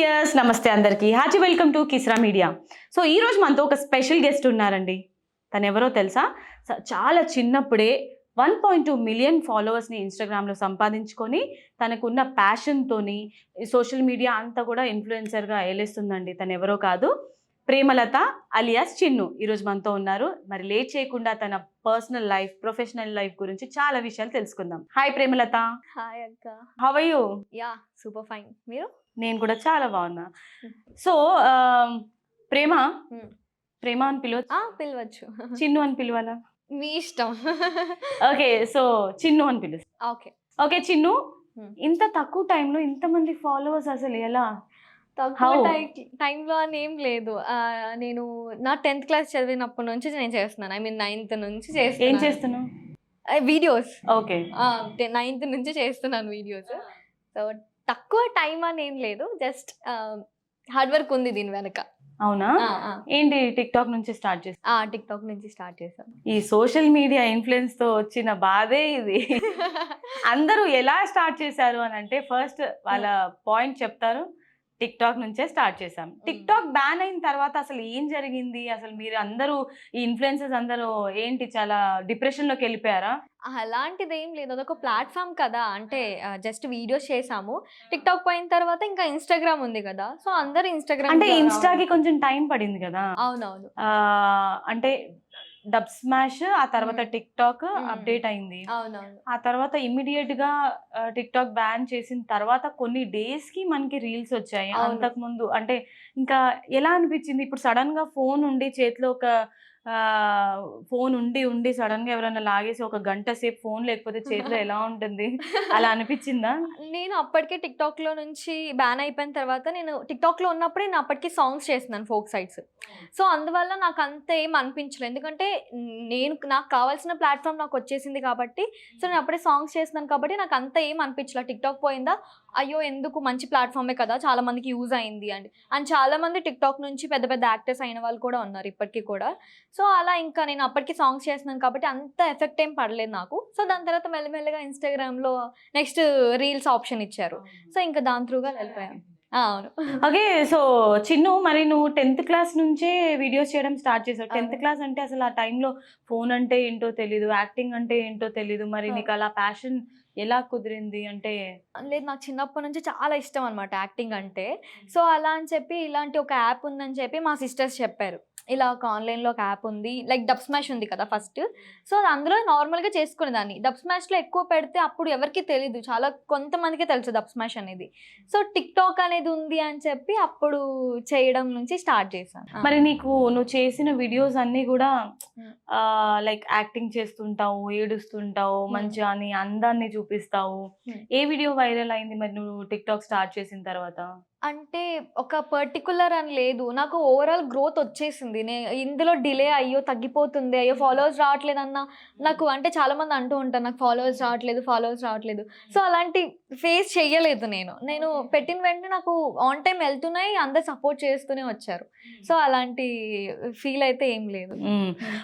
Yes నమస్తే అందరికీ hearty welcome to Kisra media. So ఈ రోజు మనతో ఒక స్పెషల్ గెస్ట్ ఉన్నారండి. తను ఎవరో తెలుసా? చాలా చిన్నప్పుడే 1.2 మిలియన్ ఫాలోవర్స్ని ఇన్స్టాగ్రామ్లో సంపాదించుకొని తనకున్న ప్యాషన్తోని సోషల్ మీడియా అంతా కూడా ఇన్ఫ్లుయెన్సర్గా ఏలేస్తుందండి. తను ఎవరో కాదు, ప్రేమలత అలియాస్ చిన్ను ఈరోజు మనతో ఉన్నారు. మరి లేట్ చేయకుండా తన పర్సనల్ లైఫ్, ప్రొఫెషనల్ లైఫ్ గురించి చాలా విషయాలు తెలుసుకుందాం. హాయ్ ప్రేమలత. హాయ్ అక్క. How are you? Yeah super fine. మీరు? నేను కూడా చాలా బాగున్నా. సో ప్రేమ ప్రేమ అని పిలవచ్చు, పిలవచ్చు. చిన్ను అని పిలవాలా? మీ ఇష్టం. ఓకే, సో చిన్ను అని పిలుస్తా. ఓకే ఓకే చిన్ను, ఇంత తక్కువ టైంలో ఇంతమంది ఫాలోవర్స్ అసలు ఎలా? తక్కువ టైంలో అని ఏం లేదు. నేను నా 10th క్లాస్ చదివినప్పటి నుంచి నేను చేస్తున్నాను. ఐ మీన్ 9th నుంచి ఏం చేస్తున్నాను. చేస్తున్నావు? వీడియోస్. ఓకే, 9th నుంచి చేస్తున్నాను వీడియోస్. సో తక్కువ టైం అని ఏం లేదు, జస్ట్ హార్డ్ వర్క్ ఉంది దీని వెనక. అవునా? ఏంటి టిక్టాక్ నుంచి స్టార్ట్ చేస్తా? టిక్టాక్ నుంచి స్టార్ట్ చేశాను. ఈ సోషల్ మీడియా ఇన్ఫ్లుయెన్స్ తో వచ్చిన బాధే ఇది. అందరూ ఎలా స్టార్ట్ చేశారు అని అంటే, ఫస్ట్ వాళ్ళ పాయింట్ చెప్తారు, టిక్టాక్ నుంచే స్టార్ట్ చేశాం. టిక్టాక్ బ్యాన్ అయిన తర్వాత అసలు ఏం జరిగింది? అసలు మీరు అందరూ ఈ ఇన్ఫ్లుయెన్సర్స్ అందరూ ఏంటి చాలా డిప్రెషన్ లోకి వెళ్ళిపోయారా? అలాంటిది ఏం లేదు, అదొక ప్లాట్ఫామ్ కదా. అంటే జస్ట్ వీడియోస్ చేసాము. టిక్టాక్ పోయిన తర్వాత ఇంకా ఇన్స్టాగ్రామ్ ఉంది కదా, సో అందరు ఇన్స్టాగ్రామ్. అంటే ఇన్స్టాకి కొంచెం టైం పడింది కదా. అవునవును. అంటే డబ్ స్మాష్, ఆ తర్వాత టిక్టాక్ అప్డేట్ అయింది. అవునవును. ఆ తర్వాత ఇమ్మీడియట్ గా టిక్టాక్ బ్యాన్ చేసిన తర్వాత కొన్ని డేస్ కి మనకి రీల్స్ వచ్చాయి. అంతకు ముందు అంటే ఇంకా ఎలా అనిపించింది? ఇప్పుడు సడన్ గా ఫోన్ ఉండి చేతిలో ఒక ఫోన్ ఉండి సడన్ గా ఎవరైనా లాగేసి ఒక గంట సేపు ఫోన్ లేకపోతే చేతిలో ఎలా ఉంటుంది? అలా అనిపించిందా? నేను అప్పటికే టిక్టాక్ లో నుంచి బ్యాన్ అయిపోయిన తర్వాత, నేను టిక్టాక్ లో ఉన్నప్పుడే నేను అప్పటికి సాంగ్స్ చేస్తున్నాను, ఫోక్ సైడ్స్. సో అందువల్ల నాకు అంత ఏం అనిపించలేదు, ఎందుకంటే నాకు కావాల్సిన ప్లాట్ఫామ్ నాకు వచ్చేసింది కాబట్టి. సో నేను అప్పుడే సాంగ్స్ చేస్తున్నాను కాబట్టి నాకు అంత ఏం అనిపించలేదు. టిక్టాక్ పోయిందా, అయ్యో ఎందుకు, మంచి ప్లాట్ఫామే కదా, చాలా మందికి యూజ్ అయింది అండ్ చాలా మంది టిక్టాక్ నుంచి పెద్ద పెద్ద యాక్టర్స్ అయిన వాళ్ళు కూడా ఉన్నారు ఇప్పటికీ కూడా. సో అలా ఇంకా నేను అప్పటికి సాంగ్స్ చేస్తున్నాను కాబట్టి అంత ఎఫెక్ట్ ఏం పడలేదు నాకు. సో దాని తర్వాత మెల్లమెల్లగా ఇన్స్టాగ్రామ్లో నెక్స్ట్ రీల్స్ ఆప్షన్ ఇచ్చారు. సో ఇంకా దాని త్రూగా వెళ్ళిపోయాను. అవును. ఓకే, సో చిన్ను, మరి నువ్వు 10th క్లాస్ నుంచే వీడియోస్ చేయడం స్టార్ట్ చేసావు. 10th క్లాస్ అంటే అసలు ఆ టైంలో ఫోన్ అంటే ఏంటో తెలీదు, యాక్టింగ్ అంటే ఏంటో తెలీదు. మరి నీకు అలా ప్యాషన్ ఎలా కుదిరింది? అంటే లేదు, నాకు చిన్నప్పటి నుంచి చాలా ఇష్టం అనమాట యాక్టింగ్ అంటే. సో అలా అని చెప్పి ఇలాంటి ఒక యాప్ ఉందని చెప్పి మా సిస్టర్స్ చెప్పారు. ఇలా ఒక ఆన్లైన్లో ఒక యాప్ ఉంది, లైక్ డబ్ స్మాష్ ఉంది కదా ఫస్ట్. సో అందులో నార్మల్గా చేసుకునేదాన్ని. డబ్ స్మాష్లో ఎక్కువ పెడితే అప్పుడు ఎవరికి తెలీదు, చాలా కొంతమందికే తెలుసు డబ్ స్మాష్ అనేది. సో టిక్టాక్ అనేది ఉంది అని చెప్పి అప్పుడు చేయడం నుంచి స్టార్ట్ చేశాను. మరి నువ్వు చేసిన వీడియోస్ అన్నీ కూడా లైక్ యాక్టింగ్ చేస్తుంటావు, ఏడుస్తుంటావు, మంచిగా నీ అందాన్ని చూపిస్తావు. ఏ వీడియో వైరల్ అయింది మరి నువ్వు టిక్టాక్ స్టార్ట్ చేసిన తర్వాత? అంటే ఒక పర్టికులర్ అని లేదు, నాకు ఓవరాల్ గ్రోత్ వచ్చేసింది. ఇందులో డిలే అయ్యో తగ్గిపోతుంది, అయ్యో ఫాలోవర్స్ రావట్లేదన్న నాకు, అంటే చాలా మంది అంటూ ఉంటారు నాకు ఫాలోవర్స్ రావట్లేదు. సో అలాంటి ఫేస్ చెయ్యలేదు నేను పెట్టిన వెంటనే నాకు ఆన్ టైం వెళ్తున్నాయి, అందరు సపోర్ట్ చేస్తూనే వచ్చారు. సో అలాంటి ఫీల్ అయితే ఏం లేదు.